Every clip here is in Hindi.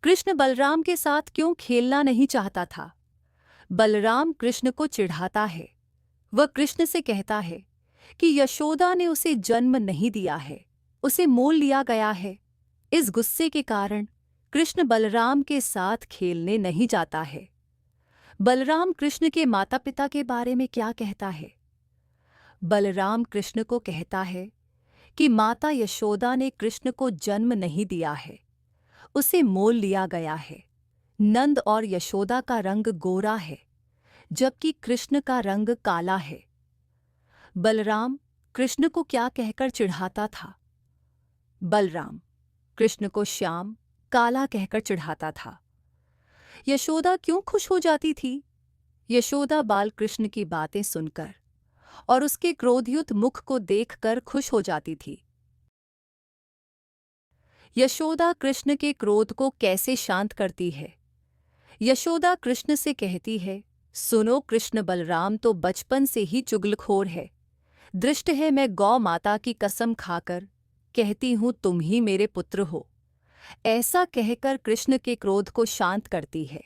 कृष्ण बलराम के साथ क्यों खेलना नहीं चाहता था? बलराम कृष्ण को चिढ़ाता है। वह कृष्ण से कहता है कि यशोदा ने उसे जन्म नहीं दिया है, उसे मोल लिया गया है। इस गुस्से के कारण कृष्ण बलराम के साथ खेलने नहीं जाता है। बलराम कृष्ण के माता पिता के बारे में क्या कहता है? बलराम कृष्ण को कहता है कि माता यशोदा ने कृष्ण को जन्म नहीं दिया है, उसे मोल लिया गया है। नंद और यशोदा का रंग गोरा है, जबकि कृष्ण का रंग काला है। बलराम कृष्ण को क्या कहकर चिढ़ाता था? बलराम कृष्ण को श्याम, काला कहकर चिढ़ाता था। यशोदा क्यों खुश हो जाती थी? यशोदा बाल कृष्ण की बातें सुनकर और उसके क्रोधयुक्त मुख को देखकर खुश हो जाती थी। यशोदा कृष्ण के क्रोध को कैसे शांत करती है? यशोदा कृष्ण से कहती है, सुनो कृष्ण, बलराम तो बचपन से ही चुगलखोर है। दृष्ट है, मैं गौ माता की कसम खाकर कहती हूँ तुम ही मेरे पुत्र हो। ऐसा कहकर कृष्ण के क्रोध को शांत करती है।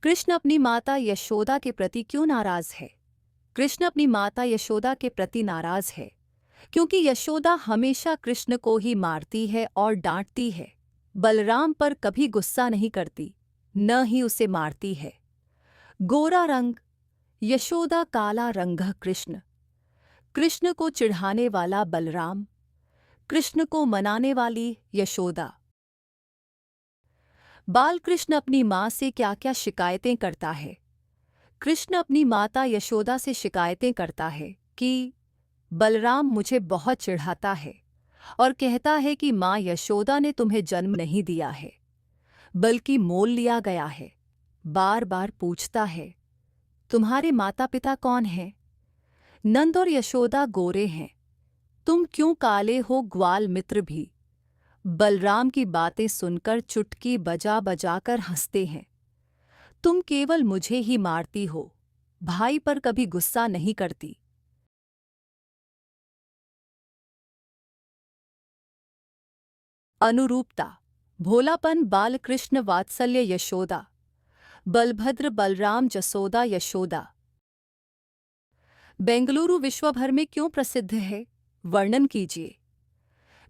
कृष्ण अपनी माता यशोदा के प्रति क्यों नाराज है? कृष्ण अपनी माता यशोदा के प्रति नाराज है क्योंकि यशोदा हमेशा कृष्ण को ही मारती है और डांटती है। बलराम पर कभी गुस्सा नहीं करती, न ही उसे मारती है। गोरा रंग यशोदा, काला रंग कृष्ण। कृष्ण को चिढ़ाने वाला बलराम, कृष्ण को मनाने वाली यशोदा। बाल कृष्ण अपनी माँ से क्या क्या शिकायतें करता है? कृष्ण अपनी माता यशोदा से शिकायतें करता है कि बलराम मुझे बहुत चिढ़ाता है और कहता है कि माँ यशोदा ने तुम्हें जन्म नहीं दिया है, बल्कि मोल लिया गया है। बार बार पूछता है, तुम्हारे माता पिता कौन हैं? नंद और यशोदा गोरे हैं, तुम क्यों काले हो? ग्वाल मित्र भी बलराम की बातें सुनकर चुटकी बजा बजाकर हंसते हैं। तुम केवल मुझे ही मारती हो, भाई पर कभी गुस्सा नहीं करती। अनुरूपता, भोलापन बालकृष्ण, वात्सल्य यशोदा, बलभद्र बलराम, जसोदा यशोदा। बेंगलुरु विश्वभर में क्यों प्रसिद्ध है? वर्णन कीजिए।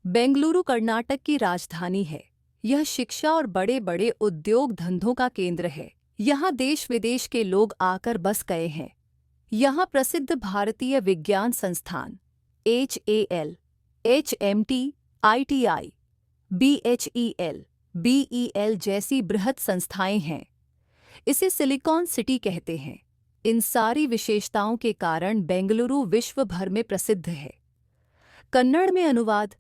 बेंगलुरु कर्नाटक की राजधानी है। यह शिक्षा और बड़े बड़े उद्योग धंधों का केंद्र है। यहाँ देश विदेश के लोग आकर बस गए हैं। यहाँ प्रसिद्ध भारतीय विज्ञान संस्थान HAL, HMT, ITI, BHEL, BEL जैसी बृहद संस्थाएं हैं। इसे सिलिकॉन सिटी कहते हैं। इन सारी विशेषताओं के कारण बेंगलुरु विश्व भर में प्रसिद्ध है। कन्नड़ में अनुवाद।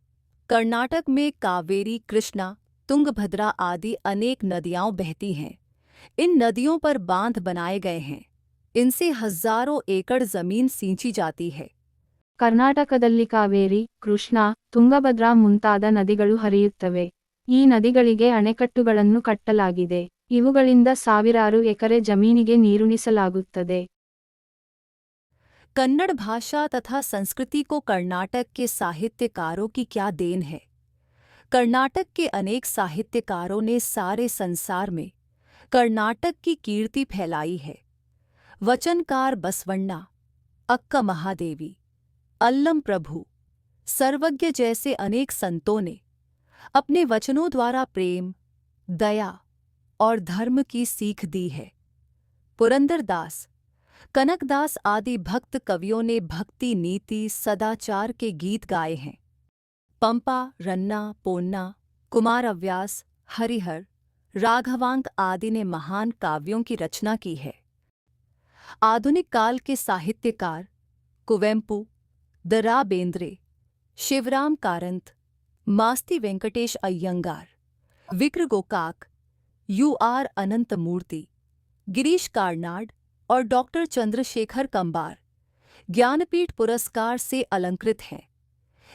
कर्नाटक में कावेरी, कृष्णा, तुंगभद्रा आदि अनेक नदियाँ बहती हैं। इन नदियों पर बांध बनाए गए हैं। इनसे हजारों एकड़ जमीन सींची जाती है। ಕರ್ನಾಟಕದಲ್ಲಿ ಕಾವೇರಿ, ಕೃಷ್ಣಾ, ತುಂಗಭದ್ರಾ ಮುಂತಾದ ನದಿಗಳು ಹರಿಯುತ್ತವೆ. ಈ ನದಿಗಳಿಗೆ ಅಣೆಕಟ್ಟುಗಳನ್ನು ಕಟ್ಟಲಾಗಿದೆ. ಇವುಗಳಿಂದ ಸಾವಿರಾರು ಎಕರೆ ಜಮೀನಿಗೆ ನೀರುಣಿಸಲಾಗುತ್ತದೆ. कन्नड़ भाषा तथा संस्कृति को कर्नाटक के साहित्यकारों की क्या देन है? कर्नाटक के अनेक साहित्यकारों ने सारे संसार में कर्नाटक की कीर्ति फैलाई है। वचनकार बसवण्णा, अक्का महादेवी, अल्लम प्रभु, सर्वज्ञ जैसे अनेक संतों ने अपने वचनों द्वारा प्रेम, दया और धर्म की सीख दी है। पुरंदरदास, कनकदास आदि भक्त कवियों ने भक्ति, नीति, सदाचार के गीत गाए हैं। पंपा, रन्ना, पोन्ना, कुमारव्यास, हरिहर, राघवांक आदि ने महान काव्यों की रचना की है। आधुनिक काल के साहित्यकार कुवेंपु, द रा बेंद्रे, शिवराम कारंत, मास्ती वेंकटेश अय्यंगार, विक्र गोकाक, UR अनंतमूर्ति, गिरीश कार्नाड और डॉक्टर चंद्रशेखर कंबार ज्ञानपीठ पुरस्कार से अलंकृत हैं।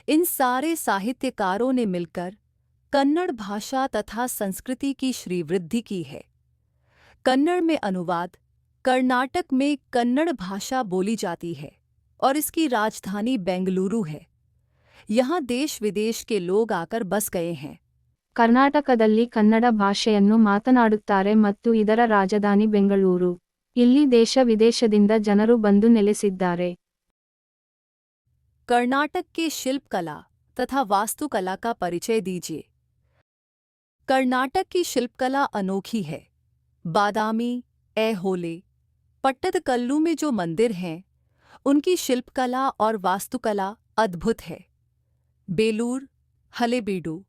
इन सारे साहित्यकारों ने मिलकर कन्नड़ भाषा तथा संस्कृति की श्रीवृद्धि की है। कन्नड़ में अनुवाद। कर्नाटक में कन्नड़ भाषा बोली जाती है और इसकी राजधानी बेंगलुरु है। यहाँ देश विदेश के लोग आकर बस गए हैं। ಕರ್ನಾಟಕದಲ್ಲಿ ಕನ್ನಡ ಭಾಷೆಯನ್ನು ಮಾತನಾಡುತ್ತಾರೆ ಮತ್ತು ಇದರ ರಾಜಧಾನಿ ಬೆಂಗಳೂರು. ಇಲ್ಲಿ ದೇಶ ವಿದೇಶದಿಂದ ಜನರು ಬಂದು ನೆಲೆಸಿದ್ದಾರೆ. कर्नाटक के शिल्पकला तथा वास्तुकला का परिचय दीजिए। कर्नाटक की शिल्पकला अनोखी है। बादामी, ऐहोले, पट्टदकल्लू में जो मंदिर हैं, उनकी शिल्पकला और वास्तुकला अद्भुत है। बेलूर, हलेबीडु,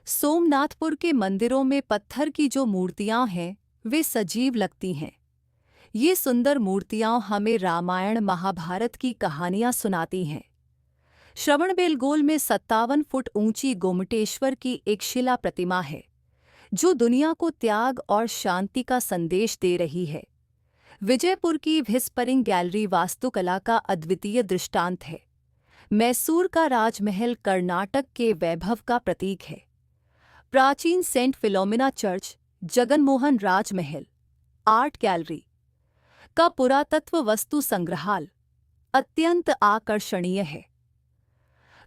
सोमनाथपुर के मंदिरों में पत्थर की जो मूर्तियां हैं, वे सजीव लगती हैं। ये सुंदर मूर्तियां हमें रामायण महाभारत की कहानियां सुनाती हैं। श्रवणबेलगोल में 57 फुट ऊंची गोमटेश्वर की एक शिला प्रतिमा है, जो दुनिया को त्याग और शांति का संदेश दे रही है। विजयपुर की व्हिस्परिंग गैलरी वास्तुकला का अद्वितीय दृष्टांत है। मैसूर का राजमहल कर्नाटक के वैभव का प्रतीक है। प्राचीन सेंट फिलोमिना चर्च, जगनमोहन राजमहल आर्ट गैलरी का पुरातत्व वस्तु संग्रहालय अत्यंत आकर्षणीय है।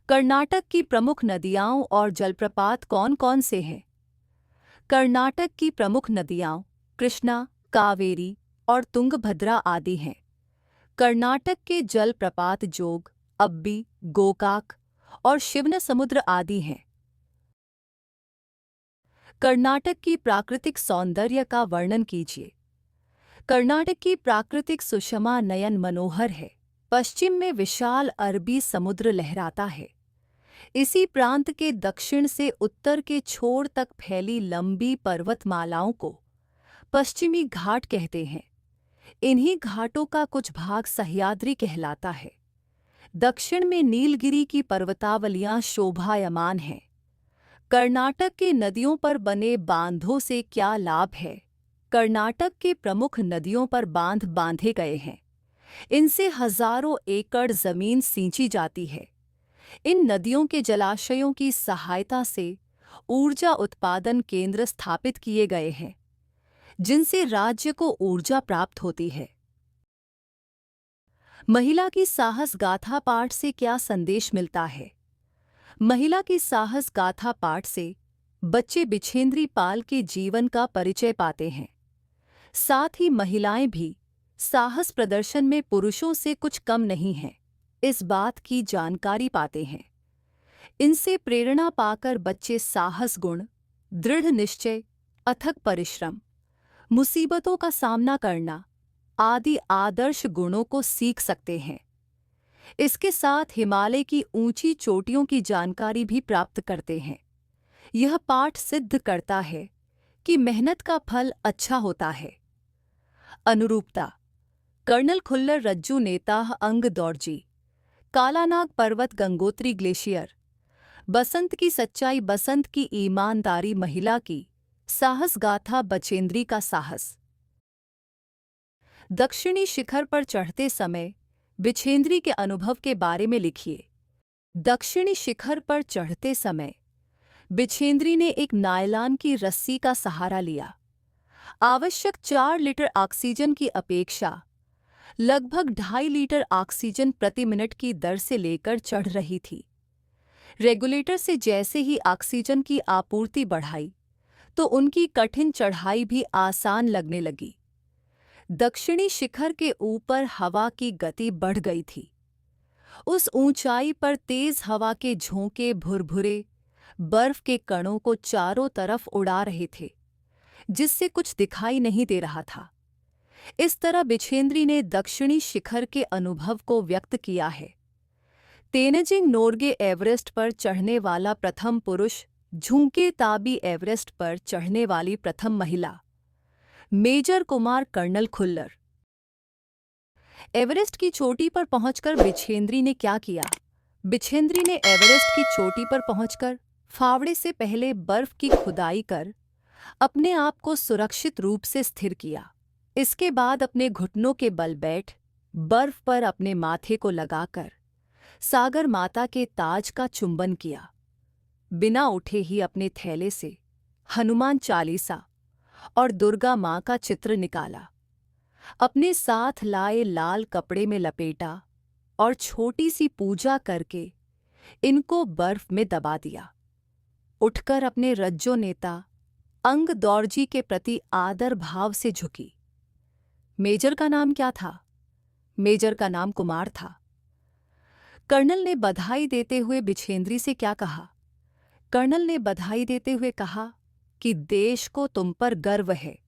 कर्नाटक की प्रमुख नदियां और जलप्रपात कौन-कौन से हैं? कर्नाटक की प्रमुख नदियां कृष्णा, कावेरी और तुंगभद्रा आदि हैं। कर्नाटक के जलप्रपात जोग, अब्बी, गोकाक और शिवनसमुद्र आदि हैं। कर्नाटक की प्राकृतिक सौंदर्य का वर्णन कीजिए। कर्नाटक की प्राकृतिक सुषमा नयन मनोहर है। पश्चिम में विशाल अरबी समुद्र लहराता है। इसी प्रांत के दक्षिण से उत्तर के छोर तक फैली लंबी पर्वतमालाओं को पश्चिमी घाट कहते हैं। इन्हीं घाटों का कुछ भाग सह्याद्री कहलाता है। दक्षिण में नीलगिरी की पर्वतावलियां शोभायमान हैं। कर्नाटक के नदियों पर बने बांधों से क्या लाभ है? कर्नाटक के प्रमुख नदियों पर बांध बांधे गए हैं। इनसे हजारों एकड़ जमीन सींची जाती है। इन नदियों के जलाशयों की सहायता से ऊर्जा उत्पादन केंद्र स्थापित किए गए हैं, जिनसे राज्य को ऊर्जा प्राप्त होती है। महिला की साहस गाथा पाठ से क्या संदेश मिलता है? महिला की साहस गाथा पाठ से बच्चे बिछेंद्री पाल के जीवन का परिचय पाते हैं। साथ ही महिलाएं भी साहस प्रदर्शन में पुरुषों से कुछ कम नहीं हैं, इस बात की जानकारी पाते हैं। इनसे प्रेरणा पाकर बच्चे साहस गुण, दृढ़ निश्चय, अथक परिश्रम, मुसीबतों का सामना करना आदि आदर्श गुणों को सीख सकते हैं। इसके साथ हिमालय की ऊंची चोटियों की जानकारी भी प्राप्त करते हैं। यह पाठ सिद्ध करता है कि मेहनत का फल अच्छा होता है। अनुरूपता: कर्नल खुल्लर रज्जू नेताह अंग दौड़जी, कालानाग पर्वत गंगोत्री ग्लेशियर, बसंत की सच्चाई बसंत की ईमानदारी महिला की साहस गाथा बचेंद्री का साहस। दक्षिणी शिखर पर चढ़ते समय बिछेंद्री के अनुभव के बारे में लिखिए। दक्षिणी शिखर पर चढ़ते समय बिछेंद्री ने एक नायलॉन की रस्सी का सहारा लिया। आवश्यक 4 लीटर ऑक्सीजन की अपेक्षा लगभग 2.5 लीटर ऑक्सीजन प्रति मिनट की दर से लेकर चढ़ रही थी। रेगुलेटर से जैसे ही ऑक्सीजन की आपूर्ति बढ़ाई तो उनकी कठिन चढ़ाई भी आसान लगने लगी। दक्षिणी शिखर के ऊपर हवा की गति बढ़ गई थी। उस ऊंचाई पर तेज हवा के झोंके भुरभुरे बर्फ के कणों को चारों तरफ उड़ा रहे थे, जिससे कुछ दिखाई नहीं दे रहा था। इस तरह बिछेंद्री ने दक्षिणी शिखर के अनुभव को व्यक्त किया है। तेनजिंग नोर्गे एवरेस्ट पर चढ़ने वाला प्रथम पुरुष, झुंके ताबी एवरेस्ट पर चढ़ने वाली प्रथम महिला, major Kumar colonel Khullar. Everest की चोटी पर पहुंचकर बिछेंद्री ने क्या किया? बिछेंद्री ने एवरेस्ट की चोटी पर पहुंचकर फावड़े से पहले बर्फ की खुदाई कर अपने आप को सुरक्षित रूप से स्थिर किया। इसके बाद अपने घुटनों के बल बैठ बर्फ पर अपने माथे को लगाकर सागर माता के ताज का चुंबन किया। बिना उठे ही अपने थैले से हनुमान चालीसा और दुर्गा माँ का चित्र निकाला, अपने साथ लाए लाल कपड़े में लपेटा और छोटी सी पूजा करके इनको बर्फ में दबा दिया। उठकर अपने रज्जो नेता अंग दौरजी के प्रति आदर भाव से झुकी। मेजर का नाम क्या था? मेजर का नाम कुमार था। कर्नल ने बधाई देते हुए बिछेंद्री से क्या कहा? कर्नल ने बधाई देते हुए कहा कि देश को तुम पर गर्व है।